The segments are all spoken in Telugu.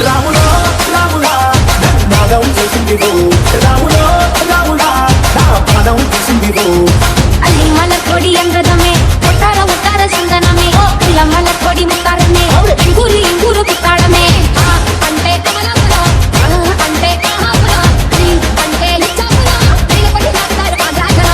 రాములో రాములా నాగం చేసిందిరో రాములో రాములా నా పాదం తీసిందిరో ಅಲ್ಲಿ ಮಲ ಕೊಡಿ ಅಂಗದಮೆ ಒಟ್ಟಾರ ಒಟ್ಟಾರ ಸಂಗನಮೆ ಇಲ್ಲ ಮಲ ಕೊಡಿ ಮುತ್ತಾರಮೆ ಇಂಗೂರು ಇಂಗೂರು ಕಿತ್ತಾಳಮೆ అంటే కమలాపుర అంటే మహాపుర అంటే లిచ్చాపుర నీలపడి నాకుతారు ఆగ్రాజల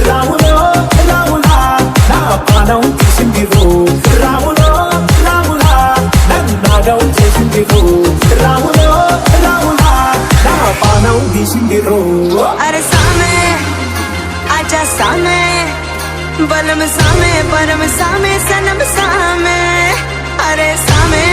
రాములో రాములా నా పాదం తీసిందిరో రాములో రాములా నాగం చేసిందిరో రాములో రాములా నా పాదం తీసిందిరో अरे सामे आजा सामे बलम सामे परम सामे सनम सामे अरे सामे